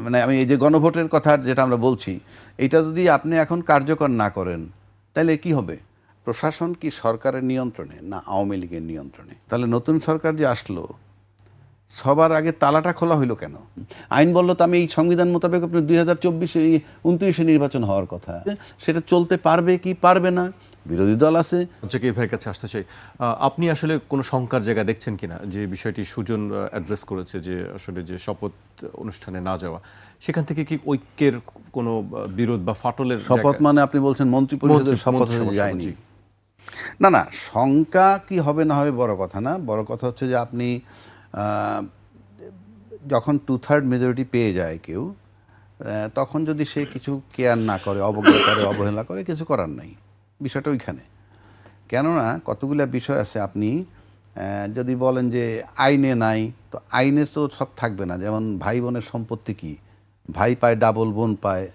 মানে আমি এই যে গণভোটের কথা যেটা আমরা বলছি, এটা যদি আপনি এখন কার্যকর না করেন তাহলে কি হবে? প্রশাসন কি সরকারের নিয়ন্ত্রণে না আওয়ামী লীগের নিয়ন্ত্রণে? তাহলে নতুন সরকার যে আসলো, সবার আগে তালাটা খোলা হইলো কেন? আইন বললো তো আমি এই সংবিধান মোতাবেক আপনি 2024 29-এ নির্বাচন হওয়ার কথা, সেটা চলতে পারবে কি পারবে না? বিরোধী দল আছে। জাকির ভাইয়ের কাছে আসতে চাই, আপনি আসলে কোনো শঙ্কার জায়গা দেখছেন কিনা যে বিষয়টি সুজন অ্যাড্রেস করেছে, যে আসলে যে শপথ অনুষ্ঠানে না যাওয়া, সেখান থেকে কি ঐক্যের কোনো বিরোধ বা ফাটলের শপথ মানে আপনি বলছেন মন্ত্রী পরিষদের শপথ হয়ে যায়নি? না না, শঙ্কা কি হবে না হবে বড় কথা না। বড় কথা হচ্ছে যে আপনি যখন 2/3 মেজরিটি পেয়ে যায় কেউ, তখন যদি সে কিছু কেয়ার না করে, অবজ্ঞা করে, অবহেলা করে, কিছু করার নাই। বিষয়টা ওইখানে। কেননা কতগুলো বিষয় আছে, আপনি যদি বলেন যে আইনে নাই, তো আইনে তো সব থাকবে না। যেমন ভাই বোনের সম্পত্তি কি, ভাই পায় ডাবল, বোন পায়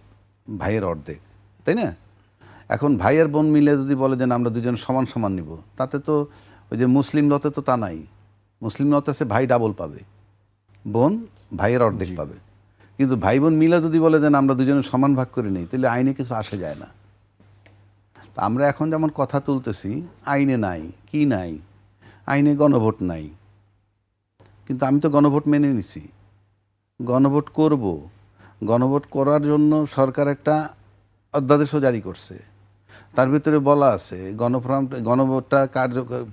ভাইয়ের অর্ধেক, তাই না? এখন ভাই আর বোন মিলে যদি বলে যে আমরা দুজন সমান সমান নিব, তাতে তো ওই যে মুসলিম লতে তো তা নাই। মুসলিম লতে আছে ভাই ডাবল পাবে, বোন ভাইয়ের অর্ধেক পাবে। কিন্তু ভাই বোন মিলে যদি বলে দেন আমরা দুজনে সমান ভাগ করে নিই, তাহলে আইনে কিছু আসে যায় না। তা আমরা এখন যেমন কথা তুলতেছি, আইনে নাই, কি নাই? আইনে গণভোট নাই, কিন্তু আমি তো গণভোট মেনে নিছি, গণভোট করব। গণভোট করার জন্য সরকার একটা অধ্যাদেশও জারি করছে। তার ভিতরে বলা আছে গণভোটটা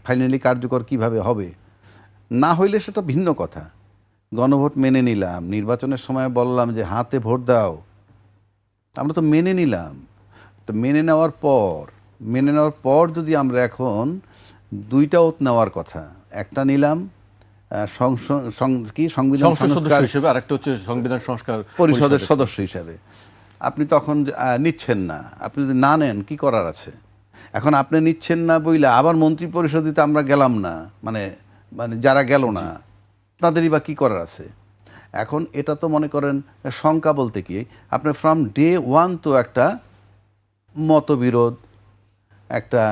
ফাইনালি কার্যকর কিভাবে হবে। না হইলে সেটা ভিন্ন কথা। গণভোট মেনে নিলাম, নির্বাচনের সময় বললাম যে হাতে ভোট দাও, আমরা তো মেনে নিলাম। তো মেনে নেওয়ার পর যদি আমরা এখন দুইটা ওত নেওয়ার কথা, একটা নিলাম সংবিধান সংস্কার হিসেবে, আরেকটা হচ্ছে সংবিধান সংস্কার পরিষদের সদস্য হিসেবে, আপনি তখন নিচ্ছেন না। আপনি যদি না নেন কি করার আছে? এখন আপনি নিচ্ছেন না বইলে আবার মন্ত্রী পরিষদিতে আমরা গেলাম না, মানে যারা গেল না তাদেরই বা কী করার আছে? এখন এটা তো মনে করেন শঙ্কা বলতে কি, আপনি ফ্রম ডে ওয়ান তো একটা মতবিরোধ, একটা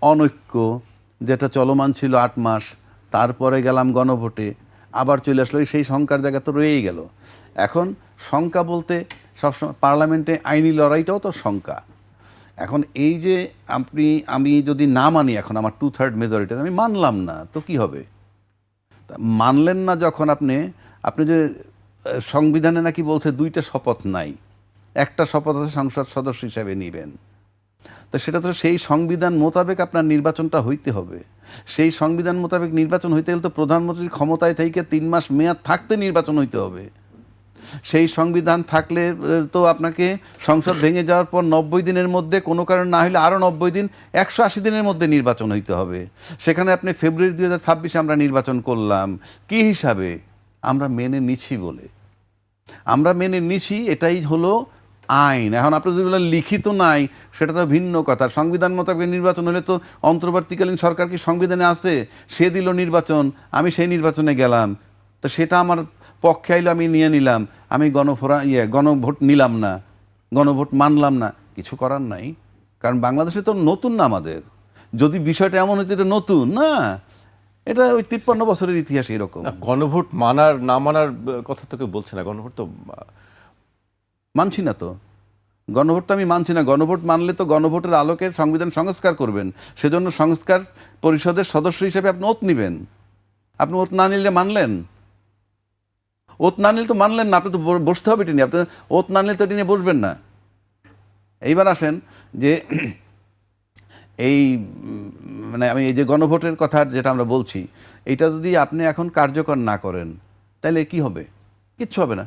অনৈক্য যেটা চলমান ছিল 8 মাস, তারপরে গেলাম গণভোটে, আবার চলে আসলো, সেই শঙ্কার জায়গা তো রয়েই গেল। এখন শঙ্কা বলতে সবসময় পার্লামেন্টে আইনি লড়াইটাও তো শঙ্কা। এখন এই যে আমি যদি না মানি, এখন আমার 2/3 মেজরিটি আমি মানলাম না, তো কি হবে? মানলেন না যখন আপনি যে সংবিধানে নাকি বলছে 2টা শপথ নাই, একটা শপথ আছে সংসদ সদস্য হিসাবে নেবেন, তো সেটা তো সেই সংবিধান মোতাবেক আপনার নির্বাচনটা হইতে হবে। সেই সংবিধান মোতাবেক নির্বাচন হইতে গেলে তো প্রধানমন্ত্রীর ক্ষমতায় থেকে 3 মাস মেয়াদ থাকতে নির্বাচন হইতে হবে। সেই সংবিধান থাকলে তো আপনাকে সংসদ ভেঙে যাওয়ার পর 90 দিনের মধ্যে, কোনো কারণ না হলে আরও 90 দিন, 180 দিনের মধ্যে নির্বাচন হইতে হবে। সেখানে আপনি ফেব্রুয়ারি 2026 আমরা নির্বাচন করলাম কি হিসাবে? আমরা মেনে নিছি বলে, আমরা মেনে নিছি, এটাই হলো আইন। এখন আপনি যদি বলেন লিখিত নাই, সেটা তো ভিন্ন কথা। সংবিধান মোতাবেক নির্বাচন হলে তো অন্তর্বর্তীকালীন সরকার কি সংবিধানে আছে? সে দিল নির্বাচন, আমি সেই নির্বাচনে গেলাম, তো সেটা আমার পক্ষে আইলো, আমি নিয়ে নিলাম, আমি গণভোট নিলাম না, গণভোট মানলাম না, কিছু করার নাই। কারণ বাংলাদেশে তো নতুন না আমাদের। যদি বিষয়টা এমন হতো এটা নতুন না, এটা ওই 53 বছরের ইতিহাস এরকম। গণভোট মানার না মানার কথা তো কেউ বলছে না, গণভোট তো মানছি না। তো গণভোট তো আমি মানছি না। গণভোট মানলে তো গণভোটের আলোকে সংবিধান সংস্কার করবেন, সেজন্য সংস্কার পরিষদের সদস্য হিসেবে আপনি ওত নেবেন। আপনি ওত না নিলে মানলেন? ওত না নিলে তো মানলেন না, আপনি তো বসতে হবে এটা নিয়ে। আপনি ওত না নিলে তো এটা নিয়ে বসবেন না। এইবার আসেন যে এই মানে আমি এই যে গণভোটের কথা যেটা আমরা বলছি, এটা যদি আপনি এখন কার্যকর না করেন তাহলে কি হবে? কিচ্ছু হবে না।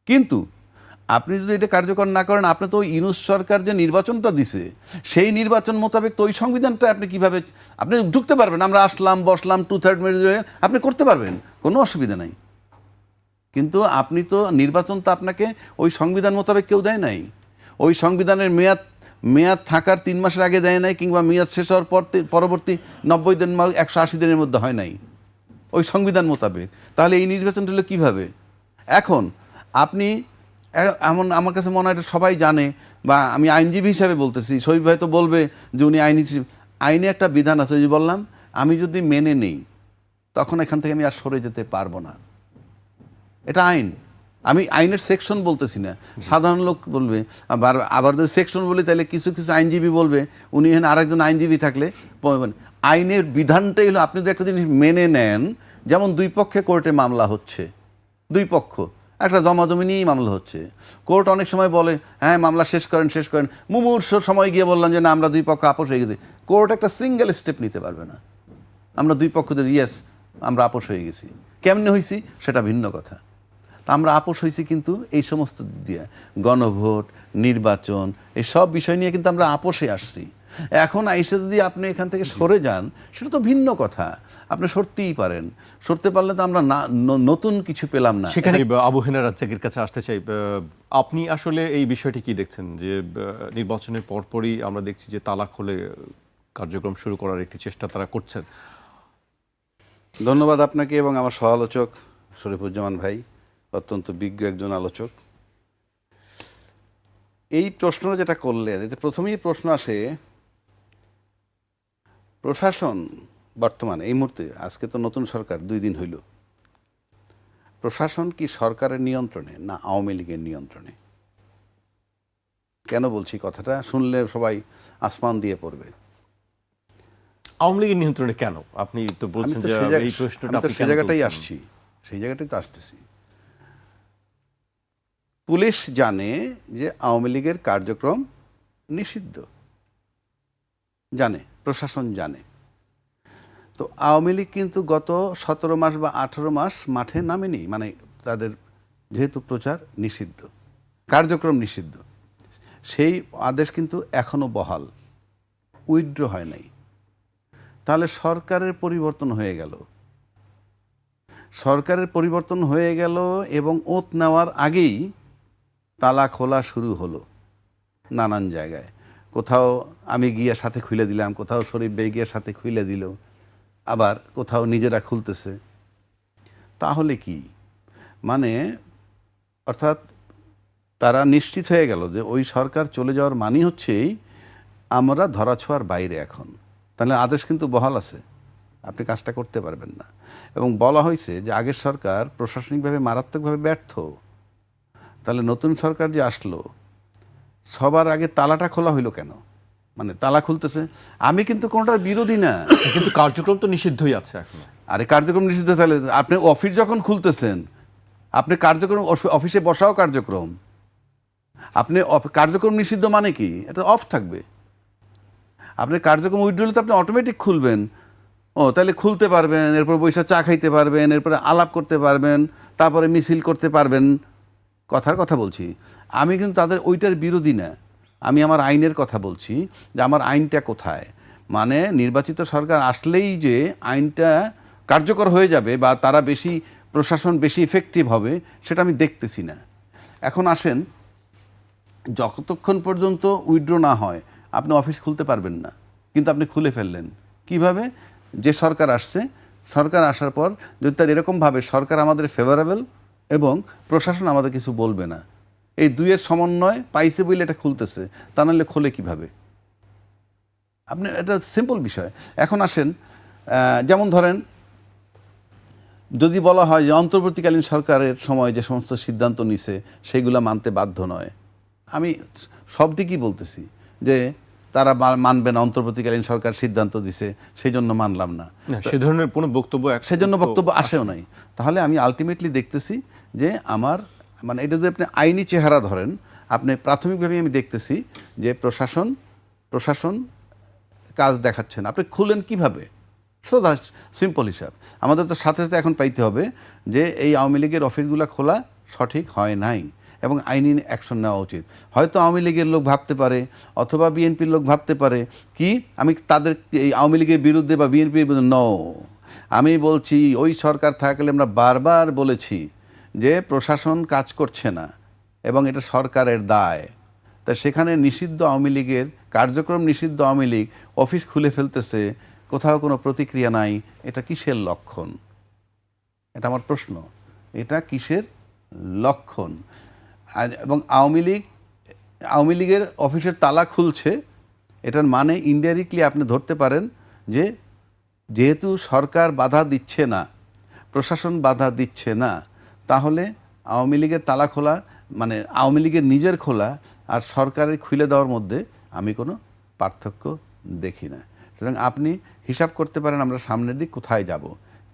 কিন্তু আপনি যদি এটা কার্যকর না করেন, আপনি তো ইউনূস সরকার যে নির্বাচনটা দিছে, সেই নির্বাচন মোতাবেক তো ওই সংবিধানটা আপনি কিভাবে আপনি ঢুকতে পারবেন? আমরা আসলাম, বসলাম, 2/3 মেজরিটি আপনি করতে পারবেন, কোনো অসুবিধা নাই। কিন্তু আপনি তো নির্বাচন তো আপনাকে ওই সংবিধান মোতাবেক কেউ দেয় নাই। ওই সংবিধানের মেয়াদ থাকার 3 মাসের আগে দেয় নাই, কিংবা মেয়াদ শেষ হওয়ার পরবর্তী 90 দিন বা 180 দিনের মধ্যে হয় নাই ওই সংবিধান মোতাবেক। তাহলে এই নির্বাচনটা হলো কীভাবে? এখন আপনি আমার কাছে মনে হয় এটা সবাই জানে, বা আমি আইনজীবী হিসাবে বলতেছি, শরীফ ভাই তো বলবে যে উনি আইনে একটা বিধান আছে, যে বললাম আমি যদি মেনে নেই তখন এখান থেকে আমি আর সরে যেতে পারবো না, এটা আইন। আমি আইনের সেকশন বলতেছি না, সাধারণ লোক বলবে। আবার আবার যদি সেকশন বলি তাহলে কিছু কিছু আইনজীবী বলবে, উনি এখানে আরেকজন আইনজীবী থাকলে আইনের বিধানটাই হলো আপনি যদি একটা জিনিস মেনে নেন, যেমন দুই পক্ষে কোর্টে মামলা হচ্ছে, দুই পক্ষ একটা জমাজমি নিয়েই মামলা হচ্ছে, কোর্ট অনেক সময় বলে হ্যাঁ মামলা শেষ করেন শেষ করেন, মুমূর্ষ সময় গিয়ে বললাম যে না আমরা দুই পক্ষ আপোষ হয়ে গেছি, কোর্ট একটা সিঙ্গেল স্টেপ নিতে পারবে না। আমরা দুই পক্ষদের ইয়েস আমরা আপোষ হয়ে গেছি, কেমনে হয়েছি সেটা ভিন্ন কথা। তা আমরা আপোষ হয়েছি কিন্তু এই সমস্ত দিক দিয়ে, গণভোট, নির্বাচন, এই সব বিষয় নিয়ে কিন্তু আমরা আপোষে আসছি। এখন এসে যদি আপনি এখান থেকে সরে যান সেটা তো ভিন্ন কথা, আপনি সরতেই পারেন, সরতে পারলে তো আমরা নতুন কিছু পেলাম না। সেখানে আবু হেনা রাজ্জাকের কাছে আসতে চাই, আপনি আসলে এই বিষয়টি কি দেখছেন যে নির্বাচনের পরপরই আমরা দেখছি যে তালাক হলে কার্যক্রম শুরু করার একটি চেষ্টা তারা করছেন? ধন্যবাদ আপনাকে এবং আমার সহ-আলোচক শরীফুজ্জামান ভাই, অত্যন্ত বিজ্ঞ একজন আলোচক। এই প্রশ্ন যেটা করলেন, এতে প্রথমেই প্রশ্ন আসে প্রশাসন বর্তমানে এই মুহূর্তে, আজকে তো নতুন সরকার 2 দিন হইল, প্রশাসন কি সরকারের নিয়ন্ত্রণে না আওয়ামী লীগের নিয়ন্ত্রণে? কেন বলছি কথাটা, শুনলে সবাই আসমান দিয়ে পড়বে। আওয়ামী লীগের নিয়ন্ত্রণে কেন? আপনি তো বলছেন যে এই প্রশ্নটা আপনি সেই জায়গাটাই আসছি, সেই জায়গাটাই তো আসতেছি। পুলিশ জানে যে আওয়ামী লীগের কার্যক্রম নিষিদ্ধ, জানে, প্রশাসন জানে। তো আওয়ামী লীগ কিন্তু গত 17 মাস বা 18 মাস মাঠে নামেনি, মানে তাদের যেহেতু প্রচার নিষিদ্ধ, কার্যক্রম নিষিদ্ধ, সেই আদেশ কিন্তু এখনো বহাল, উইথড্র হয় নাই। তাহলে সরকারের পরিবর্তন হয়ে গেল, সরকারের পরিবর্তন হয়ে গেল এবং ওত নেওয়ার আগেই তালা খোলা শুরু হলো নানান জায়গায়। কোথাও আমি গিয়ে সাথে খুলে দিলাম, কোথাও শরীফ বেগ গিয়ে সাথে খুলে দিল, আবার কোথাও নিজেরা খুলতেছে। তাহলে কি মানে, অর্থাৎ তারা নিশ্চিত হয়ে গেল যে ওই সরকার চলে যাওয়ার মানেই হচ্ছেই আমরা ধরাছোঁয়ার বাইরে এখন। তাহলে আদেশ কিন্তু বহাল আছে, আপনি কাজটা করতে পারবেন না। এবং বলা হয়েছে যে আগের সরকার প্রশাসনিকভাবে মারাত্মকভাবে ব্যর্থ, তাহলে নতুন সরকার যে আসলো সবার আগে তালাটা খোলা হইলো কেন? মানে তালা খুলতেছে, আমি কিন্তু কোনোটার বিরোধী না, কিন্তু কার্যক্রম তো নিষিদ্ধই আছে এখন। আরে কার্যক্রম নিষিদ্ধ, তাহলে আপনি অফিস যখন খুলতেছেন, আপনি কার্যক্রম অফিসে বসাও কার্যক্রম, আপনি কার্যক্রম নিষিদ্ধ মানে কি? এটা অফ থাকবে। আপনি কার্যক্রম উইথড্রলে তো আপনি অটোমেটিক খুলবেন, ও তাহলে খুলতে পারবেন, এরপর বৈশা চা খাইতে পারবেন, এরপরে আলাপ করতে পারবেন, তারপরে মিছিল করতে পারবেন। কথার কথা বলছি, আমি কিন্তু তাদের ওইটার বিরোধী না, আমি আমার আইনের কথা বলছি যে আমার আইনটা কোথায়। মানে নির্বাচিত সরকার আসলেই যে আইনটা কার্যকর হয়ে যাবে বা তারা বেশি, প্রশাসন বেশি ইফেক্টিভ হবে, সেটা আমি দেখতেছি না। এখন আসেন, যতক্ষণ পর্যন্ত উইথড্র না হয় আপনি অফিস খুলতে পারবেন না, কিন্তু আপনি খুলে ফেললেন কিভাবে? যে সরকার আসছে, সরকার আসার পর যদি তার এরকমভাবে সরকার আমাদের ফেভারেবল এবং প্রশাসন আমাদের কিছু বলবে না, এই দুইয়ের সমন্বয় পাইছে বলে এটা খুলতেছে, তা নাহলে খোলে কিভাবে? আপনি, এটা সিম্পল বিষয়। এখন আসেন, যেমন ধরেন যদি বলা হয় যে অন্তর্বর্তীকালীন সরকারের সময় যে সমস্ত সিদ্ধান্ত নিছে সেগুলো মানতে বাধ্য নয়, আমি সব দিকই বলতেছি যে তারা মানবে না, অন্তর্বর্তীকালীন সরকার সিদ্ধান্ত দিছে সেই জন্য মানলাম না, সে ধরনের কোনো বক্তব্য, সেজন্য বক্তব্য আসেও নাই। তাহলে আমি আলটিমেটলি দেখতেছি যে আমার, মানে এটা যদি আপনি আইনি চেহারা ধরেন, আপনি প্রাথমিকভাবে আমি দেখতেছি যে প্রশাসন কাজ দেখাচ্ছেন, আপনি খুলেন কিভাবে? সো দ্যাট সিম্পল হিসাব। আমাদের তো সাথে সাথে এখন পাইতে হবে যে এই আওয়ামী লীগের অফিসগুলো খোলা সঠিক হয় নাই এবং আইনি অ্যাকশন নেওয়া উচিত। হয়তো আওয়ামী লীগের লোক ভাবতে পারে অথবা বিএনপির লোক ভাবতে পারে কি আমি তাদের এই আওয়ামী লীগের বিরুদ্ধে বা বিএনপির বিরুদ্ধে, নো, আমি বলছি ওই সরকার থাকলে আমরা বারবার বলেছি যে প্রশাসন কাজ করছে না এবং এটা সরকারের দায়। তা সেখানে নিষিদ্ধ আওয়ামী লীগের কার্যক্রম, নিষিদ্ধ আওয়ামী লীগ অফিস খুলে ফেলতেছে, কোথাও কোনো প্রতিক্রিয়া নাই, এটা কিসের লক্ষণ? এটা আমার প্রশ্ন, এটা কিসের লক্ষণ? এবং আওয়ামী লীগের অফিসের তালা খুলছে, এটার মানে ইনডাইরেক্টলি আপনি ধরতে পারেন যে যেহেতু সরকার বাধা দিচ্ছে না, প্রশাসন বাধা দিচ্ছে না, তাহলে আওয়ামী লীগের তালা খোলা মানে আওয়ামী লীগের নিজের খোলা আর সরকারের খুলে দেওয়ার মধ্যে আমি কোনো পার্থক্য দেখি না। সুতরাং আপনি হিসাব করতে পারেন আমরা সামনের দিক কোথায় যাব।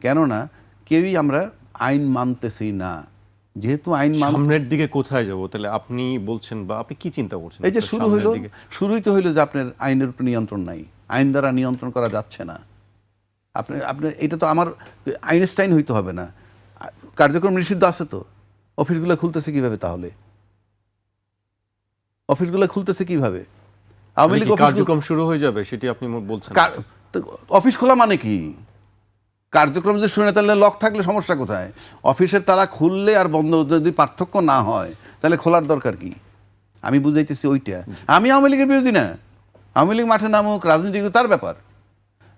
কেননা কেউই আমরা আইন মানতেছি না, যেহেতু আইন সামনের দিকে কোথায় যাব তাহলে আপনি বলছেন, বা আপনি কি চিন্তা করছেন? এই যে শুরু হইল, শুরুই তো হইলো যে আপনার আইনের উপর নিয়ন্ত্রণ নাই, আইন দ্বারা নিয়ন্ত্রণ করা যাচ্ছে না। আপনি আপনি এটা তো আমার আইনস্টাইন হইতে হবে না, কার্যক্রম নিষিদ্ধ আছে তো, অফিসগুলো খুলতেছে কিভাবে তাহলে? অফিসগুলো খুলতেছে কিভাবে? আওয়ামী লীগ কার্যক্রম শুরু হয়ে যাবে সেটি আপনি বলছেন? অফিস খোলা মানে কি? কার্যক্রম যদি শুনে তাহলে লক থাকলে সমস্যা কোথায়? অফিসের তালা খুললে আর বন্ধ যদি পার্থক্য না হয় তাহলে খোলার দরকার কি? আমি বুঝাইতেছি ওইটা। আমি আওয়ামী লীগের বিরোধী না, আওয়ামী লীগ মাঠে নামুক, রাজনীতি তার ব্যাপার,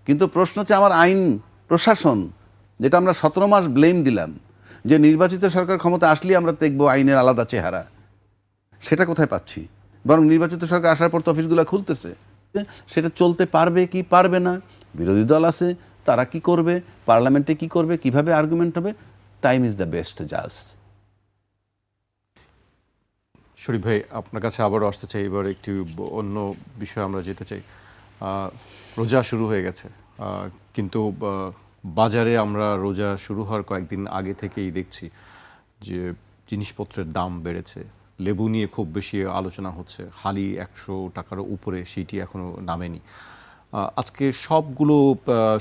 কিন্তু প্রশ্ন হচ্ছে আমার আইন প্রশাসন, যেটা আমরা 17 মাস ব্লেম দিলাম যে নির্বাচিত সরকার ক্ষমতা আসলেই আমরা দেখবো আইনের আলাদা চেহারা, সেটা কোথায় পাচ্ছি? বরং নির্বাচিত সরকার আসার পর তো অফিসগুলো খুলতেছে। সেটা চলতে পারবে কি পারবে না, বিরোধী দল আছে তারা কি করবে, পার্লামেন্টে কি করবে, কিভাবে আর্গুমেন্ট হবে, টাইম ইজ দ্য বেস্ট জাজ। শরীফ ভাই, আপনার কাছে আবারও আসতে চাই, এবার একটু অন্য বিষয়ে আমরা যেতে চাই। রোজা শুরু হয়ে গেছে, কিন্তু বাজারে আমরা রোজা শুরু হওয়ার কয়েকদিন আগে থেকেই দেখছি যে জিনিসপত্রের দাম বেড়েছে। লেবু নিয়ে খুব বেশি আলোচনা হচ্ছে, হালি 100 টাকার উপরে, সেটি এখনও নামেনি। আজকে সবগুলো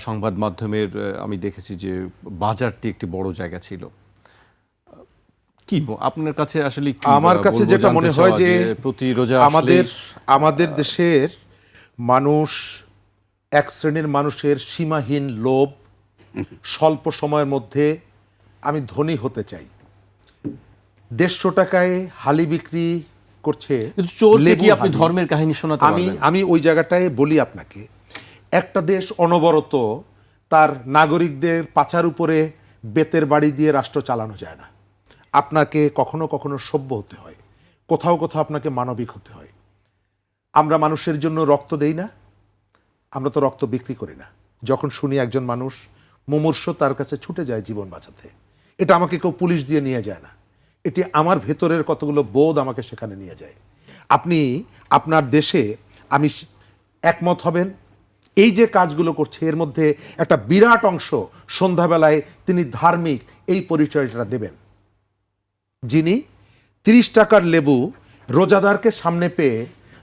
সংবাদ মাধ্যমের আমি দেখেছি যে বাজারটি একটি বড় জায়গা ছিল। কি আপনার কাছে আসলে আমার কাছে যেটা মনে হয় যে প্রতি রোজা আমাদের দেশের মানুষ, এক শ্রেণীর মানুষের সীমাহীন লোভ, স্বল্প সময়ের মধ্যে আমি ধনী হতে চাই। 150 টাকায় হালি বিক্রি করছে। কি আপনি ধর্মের কাহিনী শোনাতে পারবেন? আমি ওই জায়গাটায় বলি আপনাকে, একটা দেশ অনবরত তার নাগরিকদের পাছার উপরে বেতের বাড়ি দিয়ে রাষ্ট্র চালানো যায় না। আপনাকে কখনো কখনো সভ্য হতে হয়, কোথাও কোথাও আপনাকে মানবিক হতে হয়। আমরা মানুষের জন্য রক্ত দেই না, আমরা তো রক্ত বিক্রি করি না। যখন শুনি একজন মানুষ মুমূর্ষু, তার কাছে ছুটে যায় জীবন বাঁচাতে। এটা আমাকে কেউ পুলিশ দিয়ে নিয়ে যায় না, এটি আমার ভেতরের কতগুলো বোধ আমাকে সেখানে নিয়ে যায়। আপনি আপনার দেশে আমি একমত হবেন, এই যে কাজগুলো করছে এর মধ্যে একটা বিরাট অংশ সন্ধ্যাবেলায় তিনি ধার্মিক এই পরিচয়টা দেবেন, যিনি 30 টাকার লেবু রোজাদারকে সামনে পেয়ে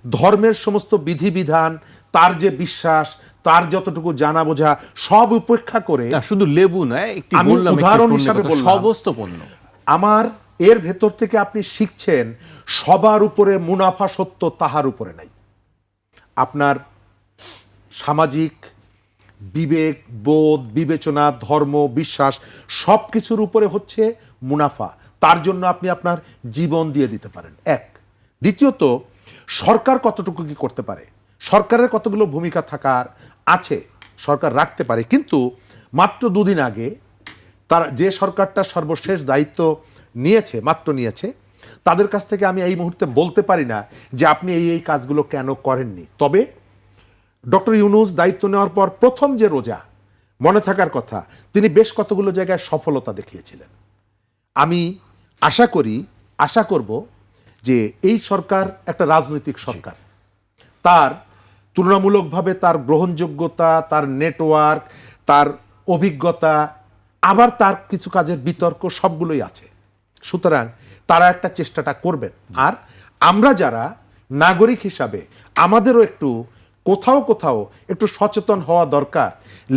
ধর্মের সমস্ত বিধিবিধান, তার যে বিশ্বাস, তার যতটুকু জানা বোঝা সব উপেক্ষা করে, শুধু লেবু নয়, আমি উদাহরণ হিসাবে বললাম, সমস্ত পণ্য আমার এর ভেতর থেকে আপনি শিখছেন সবার উপরে মুনাফা সত্য, তাহার উপরে নাই। আপনার সামাজিক বিবেক, বোধ, বিবেচনা, ধর্ম, বিশ্বাস সব কিছুর উপরে হচ্ছে মুনাফা। তার জন্য আপনি আপনার জীবন দিয়ে দিতে পারেন, এক। দ্বিতীয়ত, সরকার কতটুকু কি করতে পারে, সরকারের কতগুলো ভূমিকা থাকার আছে, সরকার রাখতে পারে। কিন্তু মাত্র 2 দিন আগে তার যে সরকারটা সর্বশেষ দায়িত্ব নিয়েছে, মাত্র নিয়েছে, তাদের কাছ থেকে আমি এই মুহূর্তে বলতে পারি না যে আপনি এই কাজগুলো কেন করেননি। তবে ডক্টর ইউনূস দায়িত্ব নেওয়ার পর প্রথম যে রোজা, মনে থাকার কথা, তিনি বেশ কতগুলো জায়গায় সফলতা দেখিয়েছিলেন। আমি আশা করব যে এই সরকার একটা রাজনৈতিক সরকার, তার তুলনামূলকভাবে তার গ্রহণযোগ্যতা, তার নেটওয়ার্ক, তার অভিজ্ঞতা, আবার তার কিছু কাজের বিতর্ক সবগুলোই আছে। সুতরাং তারা একটা চেষ্টাটা করবেন। আর আমরা যারা নাগরিক হিসাবে আমাদেরও একটু কোথাও কোথাও একটু সচেতন হওয়া দরকার।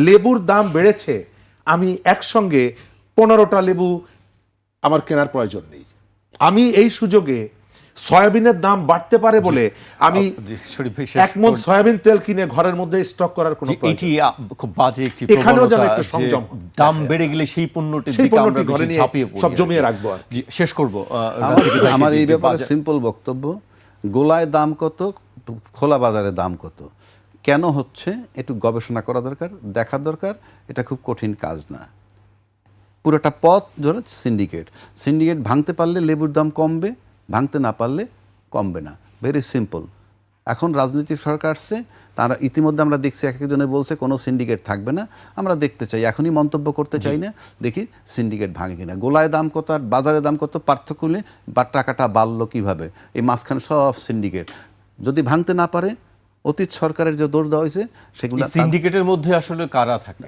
লেবুর দাম বেড়েছে, আমি একসঙ্গে 15টা লেবু আমার কেনার প্রয়োজন নেই। আমি এই সুযোগে সয়াবিনের দাম বাড়তে পারে বলে আমি 1 মণ সয়াবিন তেল কিনে ঘরের মধ্যে স্টক করার কোনো এটি খুব বাজে একটি এখানেও যেন প্রবণতা একটা সংযম, দাম বেড়ে গেলে সেই পণ্যটির দিকে আমরা ঘরে নিয়ে সব জমিয়ে রাখবো। শেষ করব। আমার এই ব্যাপারে সিম্পল বক্তব্য, গোলায় দাম কত, খোলা বাজারে দাম কত, কেন হচ্ছে, একটু গবেষণা করা দরকার, দেখা দরকার। এটা খুব কঠিন কাজ না। পুরোটা পথ ধরে সিন্ডিকেট ভাঙতে পারলে লেবুর দাম কমবে, ভাঙতে না পারলে কমবে না। Very simple. এখন রাজনৈতিক সরকার আসছে, তারা ইতিমধ্যে আমরা দেখছি এক একজনে বলছে কোনো সিন্ডিকেট থাকবে না। আমরা দেখতে চাই, এখনই মন্তব্য করতে চাই না, দেখি সিন্ডিকেট ভাঙে কিনা, গোলায় দাম কত আর বাজারে দাম কত পার্থক্য হলে বা টাকাটা বাড়লো কিভাবে, এই মাঝখানে সব সিন্ডিকেট যদি ভাঙতে না পারে, অতীত সরকারের যে দোষ দেওয়া হয়েছে সেগুলো সিন্ডিকেটের মধ্যে আসলে কারা থাকে?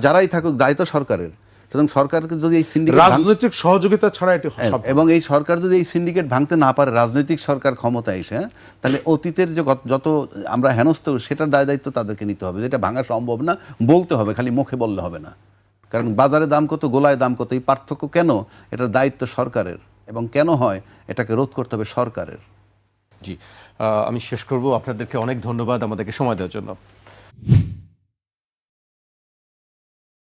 যারাই থাকুক দায়িত্ব সরকারের। সুতরাং সরকারকে যদি এই সিন্ডিকেট রাজনৈতিক সহযোগিতা ছাড়া এটি সম্ভব না। এবং এই সরকার যদি এই সিন্ডিকেট ভাঙতে না পারে, রাজনৈতিক সরকার ক্ষমতায় এসে, তাহলে অতীতের যে যত আমরা হেনস্থ সেটার দায় দায়িত্ব তাদেরকে নিতে হবে। যেটা ভাঙা সম্ভব না, বলতে হবে, খালি মুখে বললে হবে না। কারণ বাজারে দাম কত, গোলায় দাম কত, এই পার্থক্য কেন, এটার দায়িত্ব সরকারের, এবং কেন হয় এটাকে রোধ করতে হবে সরকারের। জি, আমি শেষ করব। আপনাদেরকে অনেক ধন্যবাদ আমাদেরকে সময় দেওয়ার জন্য।